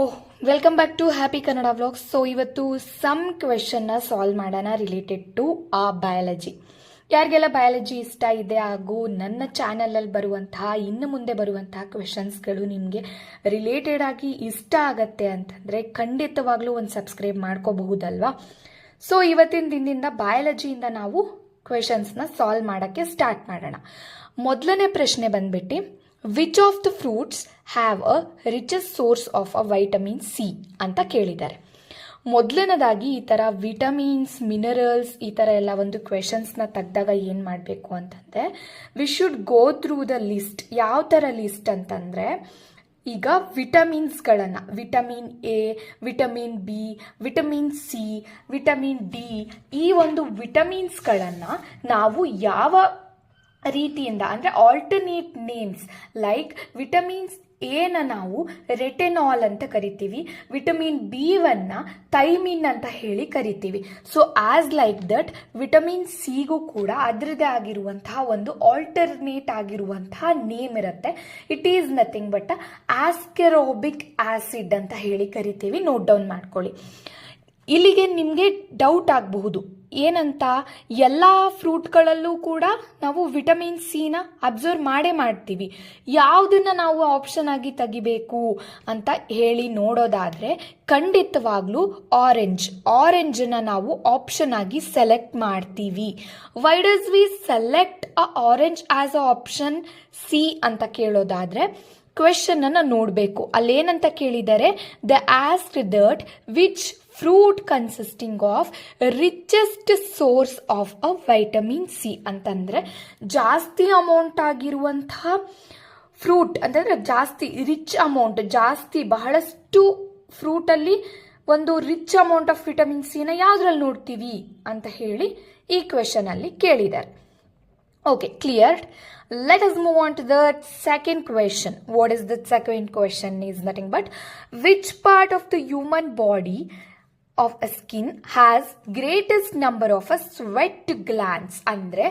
Oh welcome back to happy Kannada vlogs. So ಇವತ್ತು some ಕ್ವೆಶನ್ನ solve ಮಾಡೋಣ ರಿಲೇಟೆಡ್ ಟು ಬಯಾಲಜಿ. ಯಾರಿಗೆಲ್ಲ ಬಯಾಲಜಿ ಇಷ್ಟ ಇದೆ ಹಾಗೂ ನನ್ನ ಚಾನಲಲ್ಲಿ ಬರುವಂತಹ ಇನ್ನು ಮುಂದೆ ಬರುವಂತಹ ಕ್ವೆಶನ್ಸ್ಗಳು ನಿಮಗೆ ರಿಲೇಟೆಡ್ ಆಗಿ ಇಷ್ಟ ಆಗತ್ತೆ ಅಂತಂದರೆ ಖಂಡಿತವಾಗ್ಲೂ ಒಂದು ಸಬ್ಸ್ಕ್ರೈಬ್ ಮಾಡ್ಕೋಬಹುದಲ್ವಾ. ಸೊ ಇವತ್ತಿನ ದಿನದಿಂದ ಬಯಾಲಜಿಯಿಂದ ನಾವು ಕ್ವೆಶನ್ಸ್ನ ಸಾಲ್ವ್ ಮಾಡೋಕ್ಕೆ ಸ್ಟಾರ್ಟ್ ಮಾಡೋಣ. ಮೊದಲನೇ ಪ್ರಶ್ನೆ ಬಂದ್ಬಿಟ್ಟು which of the fruits have a richest source of a vitamin C ಅಂತ ಕೇಳಿದ್ದಾರೆ. ಮೊದಲನೇದಾಗಿ ಈ ಥರ ವಿಟಮಿನ್ಸ್, ಮಿನರಲ್ಸ್ ಈ ಥರ ಎಲ್ಲ ಒಂದು ಕ್ವೆಶನ್ಸ್ನ ತೆಗೆದಾಗ ಏನು ಮಾಡಬೇಕು ಅಂತಂದರೆ we should go through the list. ಯಾವ ಥರ ಲಿಸ್ಟ್ ಅಂತಂದರೆ ಈಗ ವಿಟಮಿನ್ಸ್ಗಳನ್ನು vitamin A, vitamin B, vitamin C, vitamin D ಈ ಒಂದು ವಿಟಮಿನ್ಸ್ಗಳನ್ನು ನಾವು ಯಾವ ರೀತಿಯಿಂದ ಅಂದರೆ ಆಲ್ಟರ್ನೇಟ್ ನೇಮ್ಸ್ ಲೈಕ್ ವಿಟಮಿನ್ಸ್ ಎನ ನಾವು ರೆಟೆನಾಲ್ ಅಂತ ಕರಿತೀವಿ, ವಿಟಮಿನ್ ಬಿ ವನ್ನು ಥೈಮಿನ್ ಅಂತ ಹೇಳಿ ಕರಿತೀವಿ. So as like that vitamin ಸಿಗೂ ಕೂಡ ಅದರದೇ ಆಗಿರುವಂತಹ ಒಂದು ಆಲ್ಟರ್ನೇಟ್ ಆಗಿರುವಂತಹ ನೇಮ್ ಇರುತ್ತೆ. It is nothing but ascorbic acid ಅಂತ ಹೇಳಿ ಕರಿತೀವಿ. ನೋಟ್ ಡೌನ್ ಮಾಡ್ಕೊಳ್ಳಿ. ಇಲ್ಲಿಗೆ ನಿಮಗೆ ಡೌಟ್ ಆಗಬಹುದು ಏನಂತ, ಎಲ್ಲ ಫ್ರೂಟ್ಗಳಲ್ಲೂ ಕೂಡ ನಾವು ವಿಟಮಿನ್ ಸಿನ ಅಬ್ಸರ್ವ್ ಮಾಡ್ತೀವಿ, ಯಾವುದನ್ನು ನಾವು ಆಪ್ಷನ್ ಆಗಿ ತೆಗಿಬೇಕು ಅಂತ ಹೇಳಿ ನೋಡೋದಾದರೆ ಖಂಡಿತವಾಗ್ಲೂ ಆರೆಂಜನ್ನು ನಾವು ಆಪ್ಷನ್ ಆಗಿ ಸೆಲೆಕ್ಟ್ ಮಾಡ್ತೀವಿ. Why does V select a orange as a option C ಅಂತ ಕೇಳೋದಾದರೆ ಕ್ವೆಶನ್ ಅನ್ನು ನೋಡಬೇಕು. ಅಲ್ಲೇನಂತ ಕೇಳಿದರೆ the ask that which fruit consisting of richest source of a vitamin C ಅಂತಂದರೆ ಜಾಸ್ತಿ ಅಮೌಂಟ್ ಆಗಿರುವಂತಹ ಫ್ರೂಟ್ ಅಂತಂದರೆ ಜಾಸ್ತಿ ರಿಚ್ ಅಮೌಂಟ್, ಜಾಸ್ತಿ ಬಹಳಷ್ಟು ಫ್ರೂಟಲ್ಲಿ ಒಂದು ರಿಚ್ ಅಮೌಂಟ್ ಆಫ್ ವಿಟಮಿನ್ ಸಿನ ಯಾವುದ್ರಲ್ಲಿ ನೋಡ್ತೀವಿ ಅಂತ ಹೇಳಿ ಈ ಕ್ವೆಶನಲ್ಲಿ ಕೇಳಿದ್ದಾರೆ. Okay, cleared. Let us move on to the second question. What is the second question is nothing but which part of the human body of a skin has greatest number of a sweat glands. ಅಂದ್ರೆ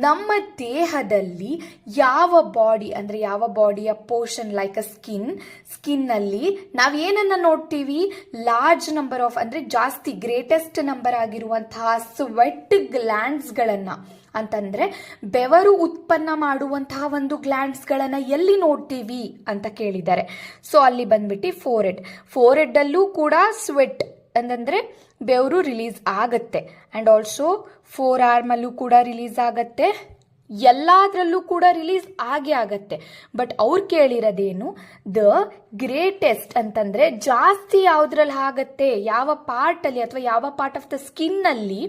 ನಮ್ಮ ದೇಹದಲ್ಲಿ ಯಾವ body ಅಂದರೆ ಯಾವ ಬಾಡಿಯ portion like a skin ಅಲ್ಲಿ ನಾವು ಏನನ್ನ ನೋಡ್ತೀವಿ, ಲಾರ್ಜ್ ನಂಬರ್ ಆಫ್ ಅಂದರೆ ಜಾಸ್ತಿ ಗ್ರೇಟೆಸ್ಟ್ ನಂಬರ್ ಆಗಿರುವಂತಹ ಸ್ವೆಟ್ ಗ್ಲ್ಯಾಂಡ್ಸ್ಗಳನ್ನು ಅಂತಂದ್ರೆ ಬೆವರು ಉತ್ಪನ್ನ ಮಾಡುವಂತಹ ಒಂದು ಗ್ಲ್ಯಾಂಡ್ಸ್ಗಳನ್ನ ಎಲ್ಲಿ ನೋಡ್ತೀವಿ ಅಂತ ಕೇಳಿದ್ದಾರೆ. ಸೊ ಅಲ್ಲಿ ಬಂದ್ಬಿಟ್ಟು ಫೋರ್ ಹೆಡ್ ಅಲ್ಲೂ ಕೂಡ ಸ್ವೆಟ್ ಅಂತಂದ್ರೆ ಬೆವರು ರಿಲೀಸ್ ಆಗತ್ತೆ ಅಂಡ್ ಆಲ್ಸೋ ಫೋರ್ ಆರ್ಮ್ ಅಲ್ಲೂ ಕೂಡ ರಿಲೀಸ್ ಆಗತ್ತೆ, ಎಲ್ಲದರಲ್ಲೂ ಕೂಡ ರಿಲೀಸ್ ಆಗತ್ತೆ. ಬಟ್ ಅವ್ರು ಕೇಳಿರೋದೇನು ದ ಗ್ರೇಟೆಸ್ಟ್ ಅಂತಂದ್ರೆ ಜಾಸ್ತಿ ಯಾವುದ್ರಲ್ಲಿ ಆಗತ್ತೆ, ಯಾವ ಪಾರ್ಟ್ ಅಲ್ಲಿ ಅಥವಾ ಯಾವ ಪಾರ್ಟ್ ಆಫ್ ದ ಸ್ಕಿನ್ ಅಲ್ಲಿ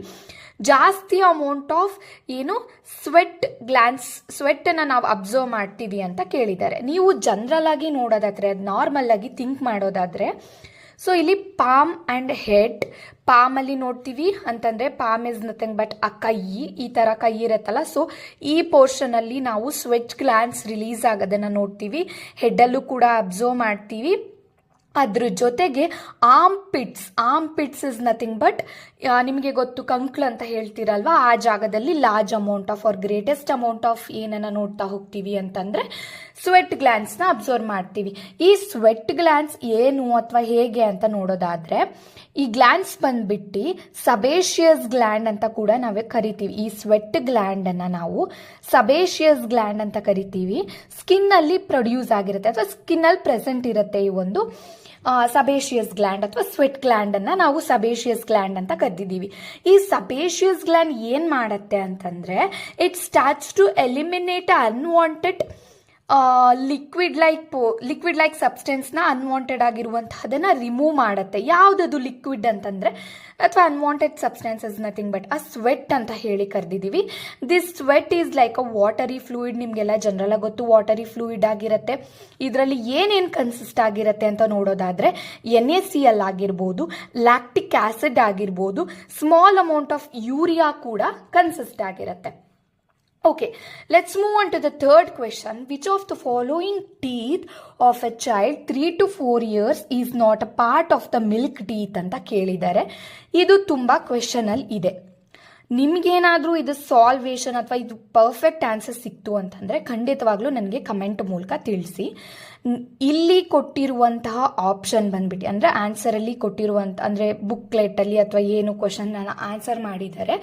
ಜಾಸ್ತಿ ಅಮೌಂಟ್ ಆಫ್ ಏನು ಸ್ವೆಟ್ ಅನ್ನ ನಾವು ಅಬ್ಸರ್ವ್ ಮಾಡ್ತೀವಿ ಅಂತ ಕೇಳಿದ್ದಾರೆ. ನೀವು ಜನರಲ್ ಆಗಿ ನೋಡೋದಾದ್ರೆ ನಾರ್ಮಲ್ ಆಗಿ ಥಿಂಕ್ ಮಾಡೋದಾದ್ರೆ ಸೊ ಇಲ್ಲಿ ಪಾಮ್ ಅಂಡ್ ಹೆಡ್, ಪಾಮ್ ಅಲ್ಲಿ ನೋಡ್ತೀವಿ ಅಂತಂದ್ರೆ ಪಾಮ್ ಇಸ್ ನಥಿಂಗ್ ಬಟ್ ಆ ಕೈ, ಈ ತರ ಕೈ ಇರತ್ತಲ್ಲ, ಸೊ ಈ ಪೋರ್ಷನ್ ಅಲ್ಲಿ ನಾವು ಸ್ವೆಟ್ ಗ್ಲ್ಯಾಂಡ್ಸ್ ರಿಲೀಸ್ ಆಗೋದನ್ನ ನೋಡ್ತೀವಿ. ಹೆಡ್ ಅಲ್ಲೂ ಕೂಡ ಅಬ್ಸರ್ವ್ ಮಾಡ್ತೀವಿ. ಅದ್ರ ಜೊತೆಗೆ arm pits is nothing but ನಿಮಗೆ ಗೊತ್ತು ಕಂಕ್ಳು ಅಂತ ಹೇಳ್ತೀರಲ್ವಾ, ಆ ಜಾಗದಲ್ಲಿ large amount of greatest amount of ಏನನ್ನ ನೋಡ್ತಾ ಹೋಗ್ತೀವಿ ಅಂತಂದ್ರೆ ಸ್ವೆಟ್ ಗ್ಲ್ಯಾಂಡ್ಸ್ನ ಅಬ್ಸರ್ವ್ ಮಾಡ್ತೀವಿ. ಈ ಸ್ವೆಟ್ ಗ್ಲ್ಯಾಂಡ್ಸ್ ಏನು ಅಥವಾ ಹೇಗೆ ಅಂತ ನೋಡೋದಾದ್ರೆ ಈ ಗ್ಲ್ಯಾಂಡ್ಸ್ ಬಂದ್ಬಿಟ್ಟು ಸಬೇಷಿಯಸ್ ಗ್ಲ್ಯಾಂಡ್ ಅಂತ ಕೂಡ ನಾವೇ ಕರಿತೀವಿ. ಈ ಸ್ವೆಟ್ ಗ್ಲ್ಯಾಂಡ್ ಅನ್ನ ನಾವು ಸಬೇಷಿಯಸ್ ಗ್ಲ್ಯಾಂಡ್ ಅಂತ ಕರಿತೀವಿ. ಸ್ಕಿನ್ ಅಲ್ಲಿ ಪ್ರೊಡ್ಯೂಸ್ ಆಗಿರುತ್ತೆ ಅಥವಾ ಸ್ಕಿನ್ ಅಲ್ಲಿ ಪ್ರೆಸೆಂಟ್ ಇರುತ್ತೆ ಈ ಒಂದು ಸಬೇಷಿಯಸ್ ಗ್ಲ್ಯಾಂಡ್ ಅಥವಾ ಸ್ವೆಟ್ ಗ್ಲ್ಯಾಂಡ್ ಅನ್ನ ನಾವು ಸಬೇಷಿಯಸ್ ಗ್ಲ್ಯಾಂಡ್ ಅಂತ ಕರೆದಿದ್ದೀವಿ. ಈ ಸಬೇಷಿಯಸ್ ಗ್ಲ್ಯಾಂಡ್ ಏನ್ ಮಾಡತ್ತೆ ಅಂತಂದ್ರೆ it starts to eliminate unwanted liquid like ಸಬ್ಸ್ಟೆನ್ಸ್ನ ಅನ್ವಾಂಟೆಡ್ ಆಗಿರುವಂತಹದನ್ನ ರಿಮೂವ್ ಮಾಡುತ್ತೆ. ಯಾವುದದು ಲಿಕ್ವಿಡ್ ಅಂತಂದ್ರೆ ಅಥವಾ unwanted substance is nothing but ಆ ಸ್ವೆಟ್ ಅಂತ ಹೇಳಿ ಕರೆದಿದ್ದೀವಿ. This sweat is like a watery fluid. ನಿಮಗೆಲ್ಲ ಜನರಲ್ ಆಗಿ ಗೊತ್ತು ವಾಟರಿ ಫ್ಲೂಯಿಡ್ ಆಗಿರುತ್ತೆ. ಇದರಲ್ಲಿ ಏನೇನು ಕನ್ಸಿಸ್ಟ್ ಆಗಿರುತ್ತೆ ಅಂತ ನೋಡೋದಾದ್ರೆ NaCl ಆಗಿರ್ಬೋದು, ಲ್ಯಾಕ್ಟಿಕ್ ಆಸಿಡ್ ಆಗಿರ್ಬೋದು, ಸ್ಮಾಲ್ ಅಮೌಂಟ್ ಆಫ್ ಯೂರಿಯಾ ಕೂಡ ಕನ್ಸಿಸ್ಟ್ ಆಗಿರುತ್ತೆ. Okay, let's move on to the third question. Which of the following teeth of a child 3 to 4 years is not a part of the milk teeth ಅಂತ ಕೇಳಿದ್ದಾರೆ. ಇದು ತುಂಬಾ question ಅಲ್ಲಿ ಇದೆ. ನಿಮಗೇನಾದರೂ ಇದು ಸಾಲ್ವೇಷನ್ ಅಥವಾ ಇದು ಪರ್ಫೆಕ್ಟ್ ಆನ್ಸರ್ ಸಿಕ್ತು ಅಂತಂದರೆ ಖಂಡಿತವಾಗ್ಲೂ ನನಗೆ ಕಮೆಂಟ್ ಮೂಲಕ ತಿಳಿಸಿ. ಇಲ್ಲಿ ಕೊಟ್ಟಿರುವಂತಹ ಆಪ್ಷನ್ ಬಂದ್ಬಿಟ್ಟು ಅಂದರೆ ಆನ್ಸರಲ್ಲಿ ಕೊಟ್ಟಿರುವಂಥ ಅಂದರೆ ಬುಕ್ಲೆಟಲ್ಲಿ ಅಥವಾ ಏನು ಕ್ವಶನ್ ಆನ್ಸರ್ ಮಾಡಿದ್ದಾರೆ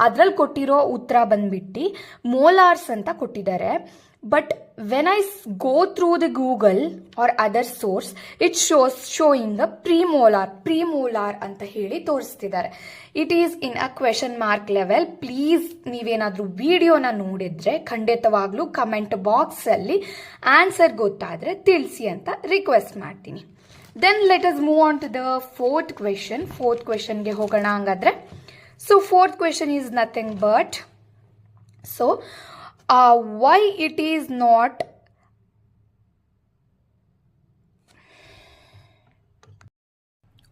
ಅದರಲ್ಲಿ ಕೊಟ್ಟಿರೋ ಉತ್ತರ ಬಂದ್ಬಿಟ್ಟು ಮೋಲಾರ್ಸ್ ಅಂತ ಕೊಟ್ಟಿದ್ದಾರೆ. But when I go through the Google or other source it showing a premolar ಅಂತ ಹೇಳಿ ತೋರಿಸ್ತಿದ್ದಾರೆ. It is in a question mark level. Please ನೀವೇನಾದರೂ ವಿಡಿಯೋನ ನೋಡಿದ್ರೆ ಖಂಡಿತವಾಗ್ಲೂ ಕಮೆಂಟ್ ಬಾಕ್ಸಲ್ಲಿ ಆನ್ಸರ್ ಗೊತ್ತಾದರೆ ತಿಳಿಸಿ ಅಂತ ರಿಕ್ವೆಸ್ಟ್ ಮಾಡ್ತೀನಿ. Then let us move on to the fourth ಕ್ವೆಶನ್ಗೆ ಹೋಗೋಣ ಹಂಗಾದ್ರೆ. So fourth question is nothing but why it is not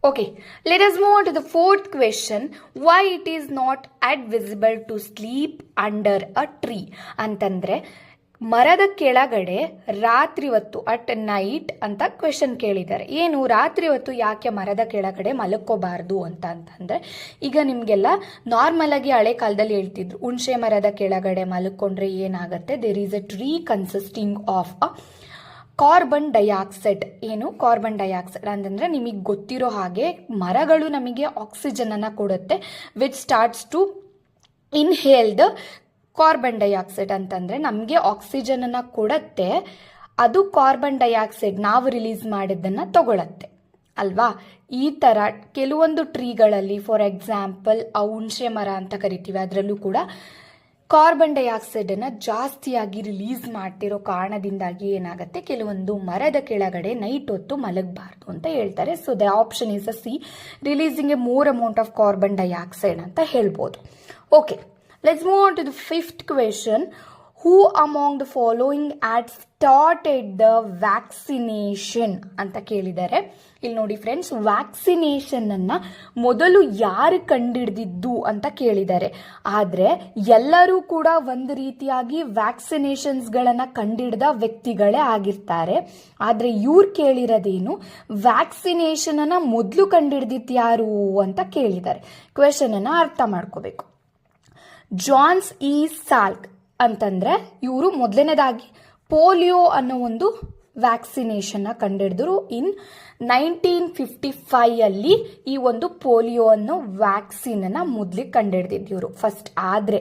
okay, let us move on to the fourth question. Why it is not advisable to sleep under a tree ಅಂತಂದ್ರೆ ಮರದ ಕೆಳಗಡೆ ರಾತ್ರಿ ಹೊತ್ತು at night ಅಂತ question ಕೇಳಿದ್ದಾರೆ. ಏನು ರಾತ್ರಿ ಹೊತ್ತು ಯಾಕೆ ಮರದ ಕೆಳಗಡೆ ಮಲಕ್ಕೋಬಾರ್ದು ಅಂತಂದ್ರೆ ಈಗ ನಿಮಗೆಲ್ಲ ನಾರ್ಮಲ್ ಆಗಿ ಹಳೆ ಕಾಲದಲ್ಲಿ ಹೇಳ್ತಿದ್ರು ಹುಣಸೆ ಮರದ ಕೆಳಗಡೆ ಮಲ್ಕೊಂಡ್ರೆ ಏನಾಗುತ್ತೆ, there is a tree consisting of a carbon dioxide. ಏನು ಕಾರ್ಬನ್ ಡೈಆಕ್ಸೈಡ್ ಅಂತಂದ್ರೆ ನಿಮಗೆ ಗೊತ್ತಿರೋ ಹಾಗೆ ಮರಗಳು ನಮಗೆ ಆಕ್ಸಿಜನ್ ಅನ್ನ ಕೊಡುತ್ತೆ, which starts to inhale the carbon dioxide. ಅಂತಂದರೆ ನಮಗೆ ಆಕ್ಸಿಜನನ್ನು ಕೊಡುತ್ತೆ, ಅದು ಕಾರ್ಬನ್ ಡೈಆಕ್ಸೈಡ್ ನಾವು ರಿಲೀಸ್ ಮಾಡಿದ್ದನ್ನು ತಗೊಳತ್ತೆ ಅಲ್ವಾ. ಈ ಥರ ಕೆಲವೊಂದು ಟ್ರೀಗಳಲ್ಲಿ ಫಾರ್ ಎಕ್ಸಾಂಪಲ್ ಹುಣಸೆ ಮರ ಅಂತ ಕರಿತೀವಿ, ಅದರಲ್ಲೂ ಕೂಡ ಕಾರ್ಬನ್ ಡೈಆಕ್ಸೈಡನ್ನು ಜಾಸ್ತಿಯಾಗಿ ರಿಲೀಸ್ ಮಾಡ್ತಿರೋ ಕಾರಣದಿಂದಾಗಿ ಏನಾಗುತ್ತೆ, ಕೆಲವೊಂದು ಮರದ ಕೆಳಗಡೆ ನೈಟ್ ಹೊತ್ತು ಮಲಗಬಾರ್ದು ಅಂತ ಹೇಳ್ತಾರೆ. So the option is a C, releasing A more amount of carbon dioxide ಅಂತ ಹೇಳ್ಬೋದು. Okay, let's move on to the fifth question. Who among the following had started the vaccination ಅಂತ ಕೇಳಿದ್ದಾರೆ. ಇಲ್ಲಿ ನೋಡಿ ಫ್ರೆಂಡ್ಸ್, ವ್ಯಾಕ್ಸಿನೇಷನ್ ಅನ್ನ ಮೊದಲು ಯಾರು ಕಂಡಿಡಿದಿದ್ದು ಅಂತ ಕೇಳಿದ್ದಾರೆ. ಆದ್ರೆ ಎಲ್ಲರೂ ಕೂಡ ಒಂದು ರೀತಿಯಾಗಿ ವ್ಯಾಕ್ಸಿನೇಷನ್ಸ್ಗಳನ್ನ ಕಂಡಿಡಿದ ವ್ಯಕ್ತಿಗಳೇ ಆಗಿರ್ತಾರೆ. ಆದ್ರೆ ಇವ್ರು ಕೇಳಿರೋದೇನು, ವ್ಯಾಕ್ಸಿನೇಷನ್ ಅನ್ನ ಮೊದಲು ಕಂಡಿಡಿದಿದ್ದು ಯಾರು ಅಂತ ಕೇಳಿದ್ದಾರೆ. ಕ್ವೆಶನ್ ಅನ್ನ ಅರ್ಥ ಮಾಡ್ಕೋಬೇಕು. ಜಾನ್ಸ್ ಇ ಸಾಲ್ಕ್ ಅಂತಂದ್ರೆ ಇವರು ಮೊದಲನೇದಾಗಿ ಪೋಲಿಯೋ ಅನ್ನೋ ಒಂದು ವ್ಯಾಕ್ಸಿನೇಷನ್ ಕಂಡಿಡಿದ್ರು. ಇನ್ 1955 ಅಲ್ಲಿ ಈ ಒಂದು ಪೋಲಿಯೋ ಅನ್ನೋ ವ್ಯಾಕ್ಸಿನ್ ಅನ್ನ ಮೊದಲಿಗೆ ಕಂಡಿಡಿದಿದ್ದು ಇವರು ಫಸ್ಟ್. ಆದ್ರೆ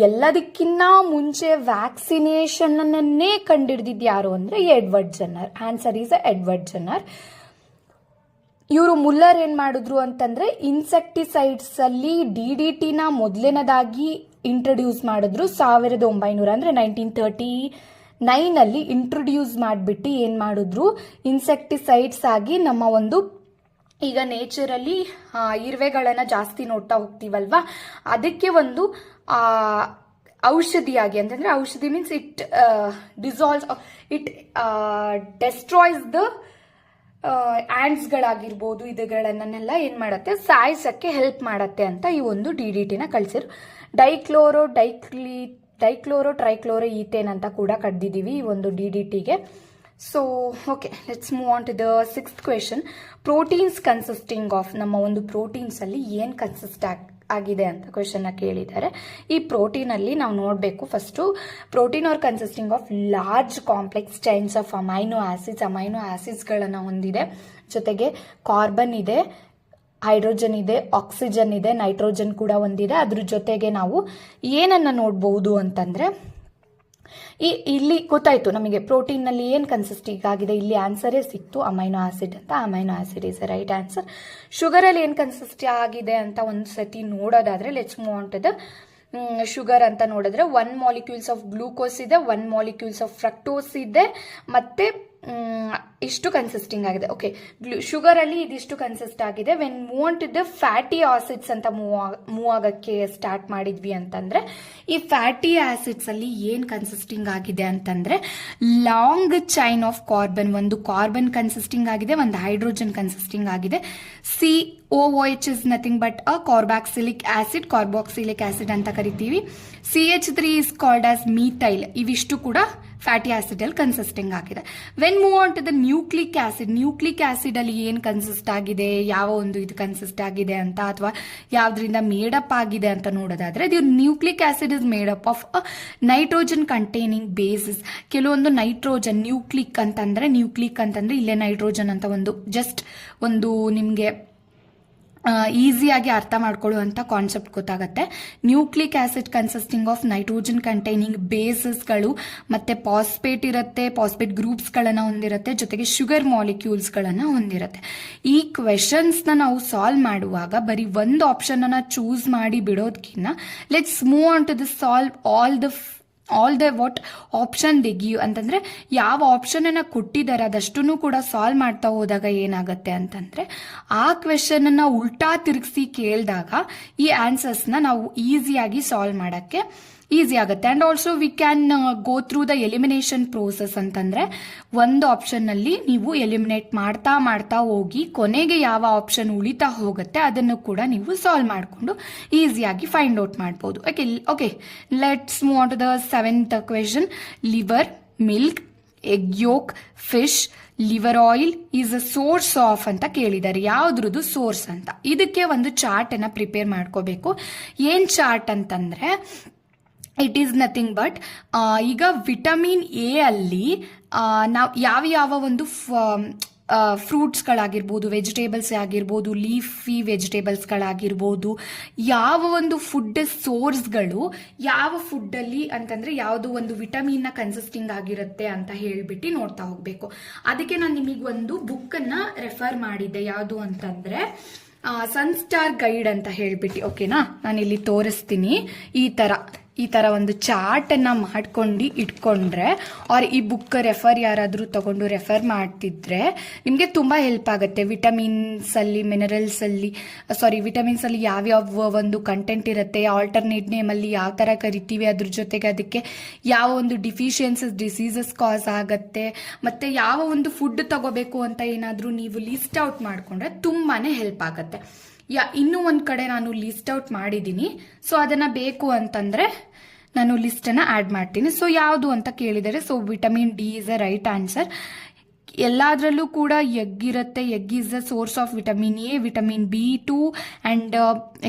ಎಲ್ಲದಕ್ಕಿಂತ ಮುಂಚೆ ವ್ಯಾಕ್ಸಿನೇಷನ್ ಅನ್ನನ್ನೇ ಕಂಡಿಡಿದಿದ್ದು ಯಾರು ಅಂದ್ರೆ Edward Jenner. Answer is Edward Jenner. ಇವರು ಮುಲ್ಲರ್ ಏನ್ ಮಾಡಿದ್ರು ಅಂತಂದ್ರೆ ಇನ್ಸೆಕ್ಟಿಸೈಡ್ಸ್ ಅಲ್ಲಿ DDTನ ಮೊದಲನೇದಾಗಿ ಇಂಟ್ರೊಡ್ಯೂಸ್ ಮಾಡಿದ್ರು 1900 ಅಂದ್ರೆ 1939 ಅಲ್ಲಿ ಇಂಟ್ರೊಡ್ಯೂಸ್ ಮಾಡಿಬಿಟ್ಟು ಏನ್ ಮಾಡಿದ್ರು, ಇನ್ಸೆಕ್ಟಿಸೈಡ್ಸ್ ಆಗಿ ನಮ್ಮ ಒಂದು ಈಗ ನೇಚರಲ್ಲಿ ಇರುವೆಗಳನ್ನ ಜಾಸ್ತಿ ನೋಡ್ತಾ ಹೋಗ್ತೀವಲ್ವಾ, ಅದಕ್ಕೆ ಒಂದು ಔಷಧಿಯಾಗಿ ಅಂತಂದ್ರೆ ಔಷಧಿ means it dissolves, it destroys the ಆಂಟ್ಸ್ಗಳಾಗಿರ್ಬೋದು, ಇದುಗಳನ್ನೆಲ್ಲ ಏನು ಮಾಡುತ್ತೆ, ಸಾಯಿಸಕ್ಕೆ ಹೆಲ್ಪ್ ಮಾಡತ್ತೆ ಅಂತ ಈ ಒಂದು DDTನ ಕಳಿಸಿರು. ಡೈಕ್ಲೋರೋ ಟ್ರೈಕ್ಲೋರೋ ಈಥೇನ್ ಅಂತ ಕೂಡ ಕಡ್ದಿದ್ದೀವಿ ಈ ಒಂದು DDTಗೆ. So okay, let's move on to the sixth question. Proteins consisting of, ನಮ್ಮ ಒಂದು ಪ್ರೋಟೀನ್ಸ್ ಅಲ್ಲಿ ಏನು ಕನ್ಸಿಸ್ಟ್ ಆಗಿದೆ ಅಂತ ಕ್ವೆಶನ್ನ ಕೇಳಿದ್ದಾರೆ. ಈ ಪ್ರೋಟೀನ್ ಅಲ್ಲಿ ನಾವು ನೋಡಬೇಕು first, protein are consisting of large complex chains of amino ಆಸಿಡ್ಸ್ಗಳನ್ನು ಹೊಂದಿದೆ. ಜೊತೆಗೆ ಕಾರ್ಬನ್ ಇದೆ, ಹೈಡ್ರೋಜನ್ ಇದೆ, ಆಕ್ಸಿಜನ್ ಇದೆ, ನೈಟ್ರೋಜನ್ ಕೂಡ ಹೊಂದಿದೆ. ಅದ್ರ ಜೊತೆಗೆ ನಾವು ಏನನ್ನ ನೋಡಬಹುದು ಅಂತಂದ್ರೆ, ಇಲ್ಲಿ ಗೊತ್ತಾಯ್ತು ನಮಗೆ ಪ್ರೋಟೀನ್ ನಲ್ಲಿ ಏನ್ ಕನ್ಸಿಸ್ಟಿಂಗ್ ಆಗಿದೆ. ಇಲ್ಲಿ ಆನ್ಸರೇ ಸಿಕ್ತು, ಅಮೈನೋ ಆಸಿಡ್ ಅಂತ. Amino acid is right answer. Sugar ಅಲ್ಲಿ ಏನ್ ಕನ್ಸಿಸ್ಟ್ ಆಗಿದೆ ಅಂತ ಒಂದು ಸತಿ ನೋಡೋದಾದ್ರೆ, let's move on to the sugar ಅಂತ ನೋಡಿದ್ರೆ 1 ಮಾಲಿಕ್ಯೂಲ್ಸ್ ಆಫ್ ಗ್ಲೂಕೋಸ್ ಇದೆ, 1 ಮಾಲಿಕ್ಯೂಲ್ಸ್ ಆಫ್ ಫ್ರಕ್ಟೋಸ್ ಇದೆ, ಮತ್ತೆ ಇಷ್ಟು ಕನ್ಸಿಸ್ಟಿಂಗ್ ಆಗಿದೆ. ಓಕೆ, ಶುಗರ್ ಅಲ್ಲಿ ಇದಿಷ್ಟು ಕನ್ಸಿಸ್ಟ್ ಆಗಿದೆ. When move on to the fatty acids ಅಂತ ಮೂವ್ ಆಗಕ್ಕೆ ಸ್ಟಾರ್ಟ್ ಮಾಡಿದ್ವಿ ಅಂತಂದ್ರೆ, ಈ ಫ್ಯಾಟಿ ಆಸಿಡ್ಸ್ ಅಲ್ಲಿ ಏನ್ ಕನ್ಸಿಸ್ಟಿಂಗ್ ಆಗಿದೆ ಅಂತಂದ್ರೆ ಲಾಂಗ್ ಚೈನ್ ಆಫ್ ಕಾರ್ಬನ್, ಒಂದು ಕಾರ್ಬನ್ ಕನ್ಸಿಸ್ಟಿಂಗ್ ಆಗಿದೆ, ಒಂದು ಹೈಡ್ರೋಜನ್ ಕನ್ಸಿಸ್ಟಿಂಗ್ ಆಗಿದೆ. COOH is nothing but a carboxylic acid ಅಂತ ಕರಿತೀವಿ. CH3 is called as methyl. ಇವಿಷ್ಟು ಕೂಡ ಫ್ಯಾಟಿ ಆಸಿಡ್ ಅಲ್ಲಿ ಕನ್ಸಿಸ್ಟಿಂಗ್ ಆಗಿದೆ. When move on to the nucleic acid, nucleic acid ಅಲ್ಲಿ ಏನ್ ಕನ್ಸಿಸ್ಟ್ ಆಗಿದೆ, ಯಾವ ಒಂದು ಇದು ಕನ್ಸಿಸ್ಟ್ ಆಗಿದೆ ಅಂತ, ಅಥವಾ ಯಾವ್ದ್ರಿಂದ ಮೇಡಪ್ ಆಗಿದೆ ಅಂತ ನೋಡೋದಾದ್ರೆ, the nucleic acid is made up of nitrogen containing bases. ಕೆಲವೊಂದು ನೈಟ್ರೋಜನ್, ನ್ಯೂಕ್ಲಿಕ್ ಅಂತಂದ್ರೆ ಇಲ್ಲೇ ನೈಟ್ರೋಜನ್ ಅಂತ ಜಸ್ಟ್ ಒಂದು ನಿಮ್ಗೆ ಈಸಿಯಾಗಿ ಅರ್ಥ ಮಾಡ್ಕೊಳ್ಳುವಂಥ ಕಾನ್ಸೆಪ್ಟ್ ಗೊತ್ತಾಗುತ್ತೆ. Nucleic acid consisting of nitrogen containing ಬೇಸಸ್ಗಳು, ಮತ್ತೆ ಪಾಸ್ಪೇಟ್ ಇರುತ್ತೆ, ಪಾಸ್ಪೇಟ್ ಗ್ರೂಪ್ಸ್ಗಳನ್ನು ಹೊಂದಿರುತ್ತೆ, ಜೊತೆಗೆ ಶುಗರ್ ಮಾಲಿಕ್ಯೂಲ್ಸ್ಗಳನ್ನು ಹೊಂದಿರುತ್ತೆ. ಈ ಕ್ವೆಶನ್ಸ್ನ ನಾವು ಸಾಲ್ವ್ ಮಾಡುವಾಗ ಬರೀ ಒಂದು ಆಪ್ಷನ್ ಅನ್ನ ಚೂಸ್ ಮಾಡಿ ಬಿಡೋದಕ್ಕಿಂತ let's move on to the solve all the what option they give ಅಂತಂದ್ರೆ ಯಾವ ಆಪ್ಷನ್ ಅನ್ನ ಕೊಟ್ಟಿದ್ದಾರೆ ಅದಷ್ಟನ್ನು ಕೂಡ ಸಾಲ್ವ್ ಮಾಡ್ತಾ ಹೋದಾಗ ಏನಾಗುತ್ತೆ ಅಂತಂದ್ರೆ ಆ ಕ್ವೆಶನ್ ಅನ್ನ ಉಲ್ಟಾ ತಿರುಗಿಸಿ ಕೇಳಿದಾಗ ಈ ಆನ್ಸರ್ಸ್ನ ನಾವು ಈಸಿಯಾಗಿ ಸಾಲ್ವ್ ಮಾಡಕ್ಕೆ ಈಸಿ ಆಗುತ್ತೆ. And also we can go through the elimination process ಅಂತಂದ್ರೆ ಒಂದು ಆಪ್ಷನ್ ನಲ್ಲಿ ನೀವು ಎಲಿಮಿನೇಟ್ ಮಾಡ್ತಾ ಹೋಗಿ ಕೊನೆಗೆ ಯಾವ ಆಪ್ಷನ್ ಉಳಿತಾ ಹೋಗುತ್ತೆ ಅದನ್ನು ಕೂಡ ನೀವು ಸಾಲ್ವ್ ಮಾಡಿಕೊಂಡು ಈಸಿಯಾಗಿ ಫೈಂಡ್ ಔಟ್ ಮಾಡಬಹುದು. Okay, let's move on to the 7th question. Liver, milk, egg yolk, fish, liver oil is a source of ಅಂತ ಕೇಳಿದ್ದಾರೆ. ಯಾವ್ದ್ರದ್ದು ಸೋರ್ಸ್ ಅಂತ. ಇದಕ್ಕೆ ಒಂದು ಚಾರ್ಟ್ ಅನ್ನ ಪ್ರಿಪೇರ್ ಮಾಡ್ಕೋಬೇಕು. ಏನ್ ಚಾರ್ಟ್ ಅಂತಂದ್ರೆ ಇಟ್ ಈಸ್ ನಥಿಂಗ್ ಬಟ್ ಈಗ ವಿಟಮಿನ್ ಎ ಅಲ್ಲಿ ನಾವು ಯಾವ ಒಂದು ಫ್ರೂಟ್ಸ್ಗಳಾಗಿರ್ಬೋದು, ವೆಜಿಟೇಬಲ್ಸ್ ಆಗಿರ್ಬೋದು, ಲೀಫಿ ವೆಜಿಟೇಬಲ್ಸ್ಗಳಾಗಿರ್ಬೋದು, ಯಾವ ಒಂದು ಫುಡ್ ಸೋರ್ಸ್ಗಳು ಯಾವ ಫುಡ್ಡಲ್ಲಿ ಅಂತಂದ್ರೆ ಯಾವುದು ಒಂದು ವಿಟಮಿನ್ನ ಕನ್ಸಿಸ್ಟಿಂಗ್ ಆಗಿರುತ್ತೆ ಅಂತ ಹೇಳ್ಬಿಟ್ಟು ನೋಡ್ತಾ ಹೋಗ್ಬೇಕು. ಅದಕ್ಕೆ ನಾನು ನಿಮಗೆ ಒಂದು ಬುಕ್ಕನ್ನು ರೆಫರ್ ಮಾಡಿದ್ದೆ. ಯಾವುದು ಅಂತಂದ್ರೆ ಸನ್ಸ್ಟಾರ್ ಗೈಡ್ ಅಂತ ಹೇಳ್ಬಿಟ್ಟು. ಓಕೆನಾ, ನಾನು ಇಲ್ಲಿ ತೋರಿಸ್ತೀನಿ. ಈ ತರ ಒಂದು ಚಾರ್ಟ್ ಅನ್ನ ಮಾಡ್ಕೊಂಡು ಇಟ್ಕೊಂಡ್ರೆ ಆರ್ ಈ ಬುಕ್ ಯಾರಾದ್ರೂ ತಗೊಂಡು ರೆಫರ್ ಮಾಡ್ತಿದ್ರೆ ನಿಮ್ಗೆ ತುಂಬಾ ಹೆಲ್ಪ್ ಆಗುತ್ತೆ. ವಿಟಮಿನ್ಸ್ ಅಲ್ಲಿ ಯಾವ್ಯಾವ ಒಂದು ಕಂಟೆಂಟ್ ಇರುತ್ತೆ, ಆಲ್ಟರ್ನೇಟ್ ನೇಮ್ ಅಲ್ಲಿ ಯಾವ ತರ ಕರಿತೀವಿ, ಅದ್ರ ಜೊತೆಗೆ ಅದಕ್ಕೆ ಯಾವ ಒಂದು ಡಿಸೀಸಸ್ ಕಾಸ್ ಆಗತ್ತೆ, ಮತ್ತೆ ಯಾವ ಒಂದು ಫುಡ್ ತಗೋಬೇಕು ಅಂತ ಏನಾದ್ರೂ ನೀವು ಲಿಸ್ಟ್ ಔಟ್ ಮಾಡ್ಕೊಂಡ್ರೆ ತುಂಬಾನೇ ಹೆಲ್ಪ್ ಆಗತ್ತೆ. ಇನ್ನೂ ಒಂದ್ ಕಡೆ ನಾನು ಲಿಸ್ಟ್ ಔಟ್ ಮಾಡಿದ್ದೀನಿ. ಸೊ ಅದನ್ನ ಬೇಕು ಅಂತಂದ್ರೆ ನಾನು ಲಿಸ್ಟ್ ಅನ್ನ ಆಡ್ ಮಾಡ್ತೀನಿ. ಸೊ ಯಾವುದು ಅಂತ ಕೇಳಿದರೆ, so vitamin D is a right answer. ಎಲ್ಲಾದ್ರಲ್ಲೂ ಕೂಡ ಎಗ್ ಇರುತ್ತೆ. Egg is the source of vitamin A, vitamin B2 and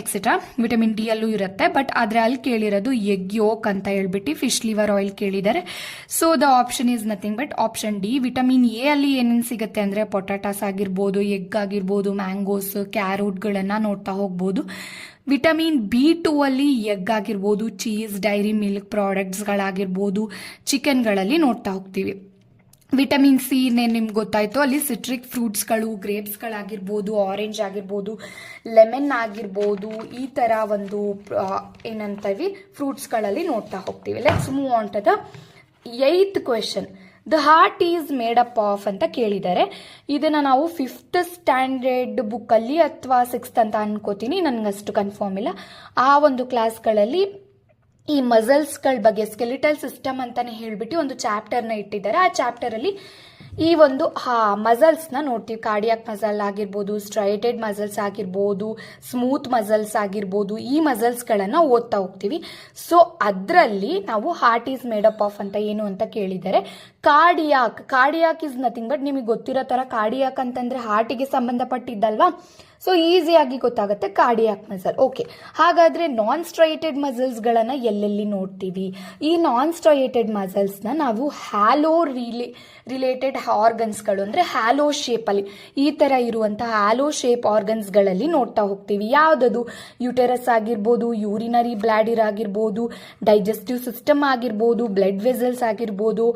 etcetera. Vitamin D ಅಲ್ಲೂ ಇರುತ್ತೆ, ಬಟ್ ಆದ್ರೆ ಅಲ್ಲಿ ಕೇಳಿರೋದು ಎಗ್ ಯೋಕ್ ಅಂತ ಹೇಳ್ಬಿಟ್ಟು. ಫಿಶ್ ಲಿವರ್ ಆಯಿಲ್ ಕೇಳಿದ್ದಾರೆ. So the option is nothing but option D. Vitamin A ಅಲ್ಲಿ ಏನೇನು ಸಿಗುತ್ತೆ ಅಂದ್ರೆ ಪೊಟಾಟಾಸ್ ಆಗಿರ್ಬೋದು, ಎಗ್ ಆಗಿರ್ಬೋದು, ಮ್ಯಾಂಗೋಸ್, ಕ್ಯಾರೋಟ್ಗಳನ್ನ ನೋಡ್ತಾ ಹೋಗ್ಬೋದು. ವಿಟಮಿನ್ B2 ಅಲ್ಲಿ ಎಗ್ ಆಗಿರ್ಬೋದು, ಚೀಸ್, ಡೈರಿ ಮಿಲ್ಕ್ ಪ್ರಾಡಕ್ಟ್ಸ್ಗಳಾಗಿರ್ಬೋದು, ಚಿಕನ್ಗಳಲ್ಲಿ ನೋಡ್ತಾ ಹೋಗ್ತೀವಿ. ವಿಟಮಿನ್ ಸಿ ನಿಮ್ಗೆ ಗೊತ್ತಾಯ್ತು, ಅಲ್ಲಿ ಸಿಟ್ರಿಕ್ ಫ್ರೂಟ್ಸ್ಗಳು, ಗ್ರೇಪ್ಸ್ಗಳಾಗಿರ್ಬೋದು, ಆರೆಂಜ್ ಆಗಿರ್ಬೋದು, ಲೆಮನ್ ಆಗಿರ್ಬೋದು, ಈ ತರ ಒಂದು ಏನಂತೀವಿ ಫ್ರೂಟ್ಸ್ಗಳಲ್ಲಿ ನೋಡ್ತಾ ಹೋಗ್ತೀವಿ. Let's move on to the 8th question. The heart is made up of ಅಂತ ಕೇಳಿದ್ದಾರೆ. ಇದನ್ನ ನಾವು 5th ಸ್ಟ್ಯಾಂಡರ್ಡ್ ಬುಕ್ ಅಲ್ಲಿ ಅಥವಾ 6th ಅಂತ ಅನ್ಕೋತೀನಿ, ನನ್ಗಷ್ಟು ಕನ್ಫರ್ಮ್ ಇಲ್ಲ. ಆ ಒಂದು ಕ್ಲಾಸ್ಗಳಲ್ಲಿ ಈ ಮಸಲ್ಸ್ಗಳ ಬಗ್ಗೆ ಸ್ಕೆಲಿಟಲ್ ಸಿಸ್ಟಮ್ ಅಂತಾನೆ ಹೇಳ್ಬಿಟ್ಟು ಒಂದು ಚಾಪ್ಟರ್ನ ಇಟ್ಟಿದ್ದಾರೆ. ಆ ಚಾಪ್ಟರ್ ಅಲ್ಲಿ ಈ ಒಂದು ಮಸಲ್ಸ್ನ ನೋಡ್ತೀವಿ. ಕಾರ್ಡಿಯಾಕ್ ಮಸಲ್ ಆಗಿರ್ಬೋದು, ಸ್ಟ್ರೈಟೆಡ್ ಮಸಲ್ಸ್ ಆಗಿರ್ಬೋದು, ಸ್ಮೂತ್ ಮಸಲ್ಸ್ ಆಗಿರ್ಬೋದು, ಈ ಮಸಲ್ಸ್ಗಳನ್ನು ಓದ್ತಾ ಹೋಗ್ತೀವಿ. ಸೊ ಅದರಲ್ಲಿ ನಾವು heart is made up of ಅಂತ ಏನು ಅಂತ ಕೇಳಿದ್ದಾರೆ. ಕಾರ್ಡಿಯಾಕ್ ಇಸ್ ನಥಿಂಗ್ ಬಟ್ ನಿಮಗೆ ಗೊತ್ತಿರೋ ತರ ಕಾರ್ಡಿಯಾಕ್ ಅಂತಂದ್ರೆ ಹಾರ್ಟಿಗೆ ಸಂಬಂಧಪಟ್ಟಿದ್ದಲ್ವಾ. ಸೊ ಈಸಿಯಾಗಿ ಗೊತ್ತಾಗುತ್ತೆ ಕಾರ್ಡಿಯಾಕ್ ಮಸಲ್. ಓಕೆ, ಹಾಗಾದ್ರೆ ನಾನ್ ಸ್ಟ್ರೈಟೆಡ್ ಮಸಲ್ಸ್ಗಳನ್ನ ಎಲ್ಲೆಲ್ಲಿ ನೋಡ್ತೀವಿ? ಈ ನಾನ್ ಸ್ಟ್ರೈಟೆಡ್ ಮಸಲ್ಸ್ನ ನಾವು ಹ್ಯಾಲೋ ರಿಲೇಟೆಡ್ ಆರ್ಗನ್ಸ್ಗಳು ಅಂದ್ರೆ ಹ್ಯಾಲೋ ಶೇಪ್ ಅಲ್ಲಿ ಈ ತರ ಇರುವಂತಹ ಹ್ಯಾಲೋ ಶೇಪ್ ಆರ್ಗನ್ಸ್ಗಳಲ್ಲಿ ನೋಡ್ತಾ ಹೋಗ್ತೀವಿ. ಯಾವ್ದದು? ಯುಟೆರಸ್ ಆಗಿರ್ಬೋದು, ಯೂರಿನರಿ ಬ್ಲಾಡರ್ ಆಗಿರ್ಬೋದು, ಡೈಜೆಸ್ಟಿವ್ ಸಿಸ್ಟಮ್ ಆಗಿರ್ಬೋದು, ಬ್ಲಡ್ ವೆಸಲ್ಸ್ ಆಗಿರ್ಬೋದು,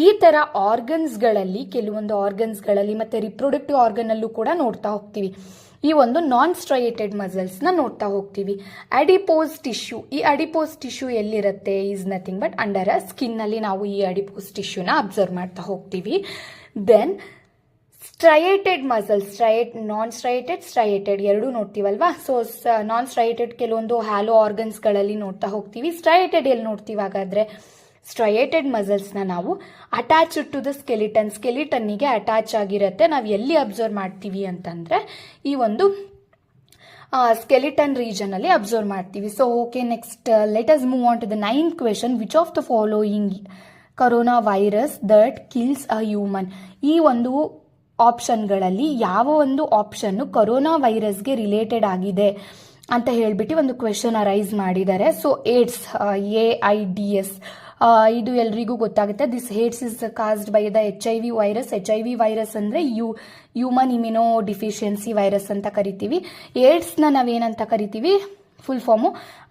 ಈ ತರ ಆರ್ಗನ್ಸ್ಗಳಲ್ಲಿ ಕೆಲವೊಂದು ಆರ್ಗನ್ಸ್ಗಳಲ್ಲಿ ಮತ್ತೆ ರಿಪ್ರೊಡಕ್ಟಿವ್ ಆರ್ಗನ್ ಅಲ್ಲೂ ಕೂಡ ನೋಡ್ತಾ ಹೋಗ್ತೀವಿ. ಈ ಒಂದು ನಾನ್ ಸ್ಟ್ರೈಟೆಡ್ ಮಸಲ್ಸ್ ನ ನೋಡ್ತಾ ಹೋಗ್ತೀವಿ. ಅಡಿಪೋಸ್ ಟಿಶ್ಯೂ, ಈ ಅಡಿಪೋಸ್ ಟಿಶ್ಯೂ ಎಲ್ಲಿರುತ್ತೆ? Is nothing but under skin ಅಲ್ಲಿ ನಾವು ಈ ಅಡಿಪೋಸ್ ಟಿಶ್ಯೂನ ಅಬ್ಸರ್ವ್ ಮಾಡ್ತಾ ಹೋಗ್ತೀವಿ. ದೆನ್ ಸ್ಟ್ರೈಟೆಡ್ ಮಸಲ್ಸ್, ನಾನ್ ಸ್ಟ್ರೈಟೆಡ್ ಎರಡೂ ನೋಡ್ತೀವಲ್ವಾ. ಸೊ ನಾನ್ ಸ್ಟ್ರೈಟೆಡ್ ಕೆಲವೊಂದು ಹ್ಯಾಲೋ ಆರ್ಗನ್ಸ್ಗಳಲ್ಲಿ ನೋಡ್ತಾ ಹೋಗ್ತೀವಿ. ಸ್ಟ್ರೈಟೆಡ್ ಎಲ್ಲಿ ನೋಡ್ತೀವಿ? ಹಾಗಾದ್ರೆ ಸ್ಟ್ರೈಟೆಡ್ ಮಸಲ್ಸ್ನ ನಾವು ಅಟ್ಯಾಚ್ ಟು ದ ಸ್ಕೆಲಿಟನ್ನಿಗೆ ಅಟ್ಯಾಚ್ ಆಗಿರುತ್ತೆ. ನಾವು ಎಲ್ಲಿ ಅಬ್ಸರ್ವ್ ಮಾಡ್ತೀವಿ ಅಂತಂದ್ರೆ ಈ ಒಂದು ಸ್ಕೆಲಿಟನ್ ರೀಜನ್ ಅಲ್ಲಿ ಅಬ್ಸರ್ವ್ ಮಾಡ್ತೀವಿ. So okay, next let us move on to the 9th question. Which of the following corona virus that kills a human. ಈ ಒಂದು ಆಪ್ಷನ್ಗಳಲ್ಲಿ ಯಾವ ಒಂದು ಆಪ್ಷನ್ನು ಕರೋನಾ ವೈರಸ್ಗೆ ರಿಲೇಟೆಡ್ ಆಗಿದೆ ಅಂತ ಹೇಳ್ಬಿಟ್ಟು ಒಂದು ಕ್ವೆಶನ್ ಅರೈಸ್ ಮಾಡಿದ್ದಾರೆ. ಸೊ ಏಡ್ಸ್, AIDS, ಇದು ಎಲ್ರಿಗೂ ಗೊತ್ತಾಗುತ್ತೆ. This AIDS is caused by the HIV virus. HIV virus ಅಂದರೆ ಹ್ಯೂಮನ್ ಇಮ್ಯುನೋ ಡಿಫಿಷಿಯನ್ಸಿ ವೈರಸ್ ಅಂತ ಕರಿತೀವಿ. ಏಡ್ಸ್ನ ನಾವೇನಂತ ಕರಿತೀವಿ, full form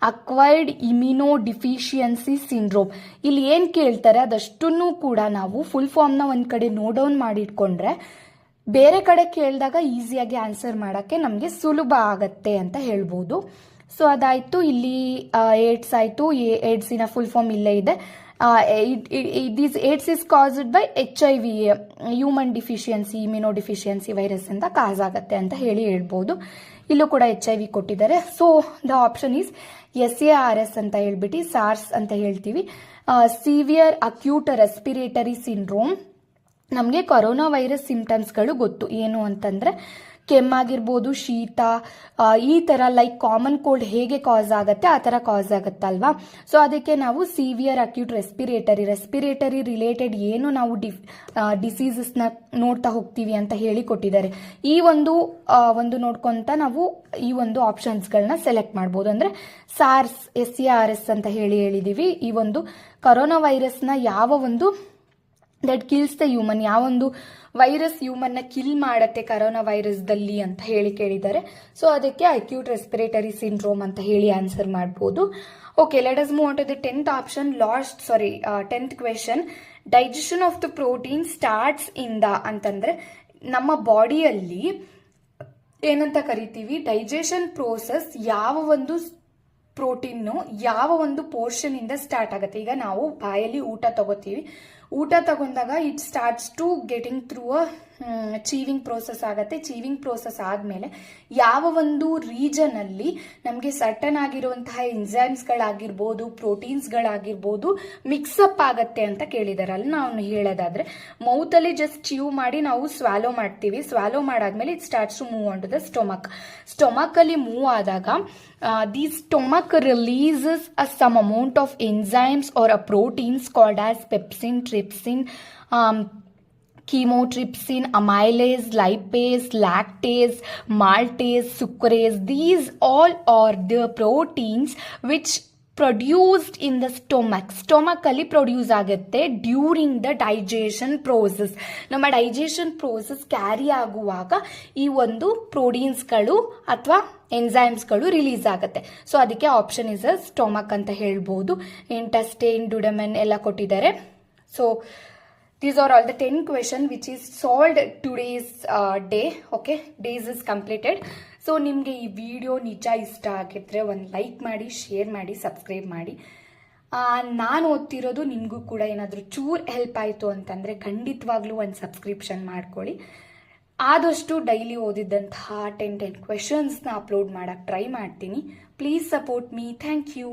acquired immuno deficiency syndrome. ಇಲ್ಲಿ ಏನು ಕೇಳ್ತಾರೆ ಅದಷ್ಟನ್ನು ಕೂಡ ನಾವು ಫುಲ್ ಫಾರ್ಮ್ನ ಒಂದು ಕಡೆ ನೋಟ್ ಡೌನ್ ಮಾಡಿಟ್ಕೊಂಡ್ರೆ ಬೇರೆ ಕಡೆ ಕೇಳಿದಾಗ ಈಸಿಯಾಗಿ ಆನ್ಸರ್ ಮಾಡೋಕ್ಕೆ ನಮಗೆ ಸುಲಭ ಆಗತ್ತೆ ಅಂತ ಹೇಳ್ಬೋದು. ಸೊ ಅದಾಯಿತು. ಇಲ್ಲಿ ಏಡ್ಸ್ ಆಯಿತು. ಏಡ್ಸಿನ ಫುಲ್ ಫಾರ್ಮ್ ಇಲ್ಲೇ ಇದೆ. AIDS is caused by HIV, human deficiency immuno deficiency virus ಅಂತ ಕಾಸ್ ಆಗುತ್ತೆ ಅಂತ ಹೇಳ್ಬೋದು. ಇಲ್ಲೂ ಕೂಡ HIV ಕೊಟ್ಟಿದ್ದಾರೆ. So the option is SARS ಅಂತ ಹೇಳ್ಬಿಟ್ಟು ಸಾರ್ಸ್ ಅಂತ ಹೇಳ್ತೀವಿ. Severe acute respiratory syndrome. ನಮಗೆ ಕೊರೋನಾ ವೈರಸ್ ಸಿಂಪ್ಟಮ್ಸ್ಗಳು ಗೊತ್ತು. ಏನು ಅಂತಂದರೆ ಕೆಮ್ಮಾಗಿರ್ಬೋದು, ಶೀತ, ಈ ಥರ ಲೈಕ್ ಕಾಮನ್ ಕೋಲ್ಡ್ ಹೇಗೆ ಕಾಸ್ ಆಗುತ್ತೆ ಆ ಥರ ಕಾಸ್ ಆಗುತ್ತಲ್ವಾ. ಸೊ ಅದಕ್ಕೆ ನಾವು ಸಿವಿಯರ್ ಅಕ್ಯೂಟ್ ರೆಸ್ಪಿರೇಟರಿ ರಿಲೇಟೆಡ್ ಏನು ನಾವು ಡಿಸೀಸಸ್ನ ನೋಡ್ತಾ ಹೋಗ್ತೀವಿ ಅಂತ ಹೇಳಿ ಕೊಟ್ಟಿದ್ದಾರೆ. ಈ ಒಂದು ನೋಡ್ಕೊಂತ ನಾವು ಈ ಒಂದು ಆಪ್ಷನ್ಸ್ಗಳನ್ನ ಸೆಲೆಕ್ಟ್ ಮಾಡ್ಬೋದು. ಅಂದರೆ SARS ಅಂತ ಹೇಳಿದೀವಿ. ಈ ಒಂದು ಕೊರೋನಾ ವೈರಸ್ನ ಯಾವ ಒಂದು ದಟ್ ಕಿಲ್ಸ್ ದ ಹ್ಯೂಮನ್, ಯಾವೊಂದು ವೈರಸ್ ಹ್ಯೂಮನ್ನ ಕಿಲ್ ಮಾಡತ್ತೆ ಕರೋನಾ ವೈರಸ್ದಲ್ಲಿ ಅಂತ ಕೇಳಿದ್ದಾರೆ. ಸೊ ಅದಕ್ಕೆ ಅಕ್ಯೂಟ್ ರೆಸ್ಪಿರೇಟರಿ ಸಿಂಡ್ರೋಮ್ ಅಂತ ಹೇಳಿ ಆನ್ಸರ್ ಮಾಡ್ಬೋದು. Okay, let us move on to the 10th question. Digestion of the protein starts in the ಅಂತಂದ್ರೆ ನಮ್ಮ ಬಾಡಿಯಲ್ಲಿ ಏನಂತ ಕರಿತೀವಿ, ಡೈಜೆಷನ್ ಪ್ರೋಸೆಸ್ ಯಾವ ಒಂದು ಪ್ರೋಟೀನು ಯಾವ ಒಂದು ಪೋರ್ಷನ್ ಇಂದ ಸ್ಟಾರ್ಟ್ ಆಗುತ್ತೆ. ಈಗ ನಾವು ಬಾಯಲ್ಲಿ ಊಟ ತಗೊಂಡಾಗ it starts to getting through chewing process ಆಗುತ್ತೆ. ಚೀವಿಂಗ್ ಪ್ರೋಸೆಸ್ ಆದಮೇಲೆ ಯಾವ ಒಂದು ರೀಜನ್ ಅಲ್ಲಿ ನಮಗೆ ಸರ್ಟನ್ ಆಗಿರುವಂತಹ ಎಂಜೈಮ್ಸ್ಗಳಾಗಿರ್ಬೋದು, ಪ್ರೋಟೀನ್ಸ್ಗಳಾಗಿರ್ಬೋದು ಮಿಕ್ಸಪ್ ಆಗತ್ತೆ ಅಂತ ಕೇಳಿದಾರೆ. ಅಲ್ಲಿ ನಾವು ಹೇಳೋದಾದ್ರೆ ಮೌತಲ್ಲಿ ಜಸ್ಟ್ ಚೀವ್ ಮಾಡಿ ನಾವು ಸ್ವಾಲೋ ಮಾಡ್ತೀವಿ. ಸ್ವಾಲೋ ಮಾಡಾದ್ಮೇಲೆ it starts to move on to the stomach ಅಲ್ಲಿ ಮೂವ್ ಆದಾಗ the stomach releases some amount of enzymes or proteins called as pepsin, trypsin, chymotrypsin, amylase, lipase, lactase, maltase, sucrase. These all are the proteins which produced in the stomach ಅಲ್ಲಿ produce ಆಗುತ್ತೆ during the digestion process. ನಮ್ಮ digestion process carry ಆಗುವಾಗ ಈ ಒಂದು ಪ್ರೋಟೀನ್ಸ್ಗಳು ಅಥವಾ ಎಂಜೈಮ್ಸ್ಗಳು release ಆಗುತ್ತೆ. So ಅದಕ್ಕೆ option is stomach ಅಂತ ಹೇಳ್ಬೋದು. ಇಂಟೆಸ್ಟೈನ್, ಡುಡೆಮನ್ ಎಲ್ಲ ಕೊಟ್ಟಿದ್ದಾರೆ. So these are all the 10 questions which is solved today's day. Okay, days is completed. So ನಿಮಗೆ ಈ ವಿಡಿಯೋ ನಿಜ ಇಷ್ಟ ಆಗಿದ್ರೆ ಒಂದು ಲೈಕ್ ಮಾಡಿ, ಶೇರ್ ಮಾಡಿ, ಸಬ್ಸ್ಕ್ರೈಬ್ ಮಾಡಿ. ನಾನು ಓದ್ತಿರೋದು ನಿಮಗೂ ಕೂಡ ಏನಾದರೂ ಚೂರ್ ಹೆಲ್ಪ್ ಆಯಿತು ಅಂತಂದರೆ ಖಂಡಿತವಾಗ್ಲೂ ಒಂದು ಸಬ್ಸ್ಕ್ರಿಪ್ಷನ್ ಮಾಡ್ಕೊಳ್ಳಿ. ಆದಷ್ಟು ಡೈಲಿ ಓದಿದ್ದಂತಹ 10 ಕ್ವೆಶನ್ಸ್ನ ಅಪ್ಲೋಡ್ ಮಾಡೋಕ್ಕೆ ಟ್ರೈ ಮಾಡ್ತೀನಿ. Please support me. Thank you.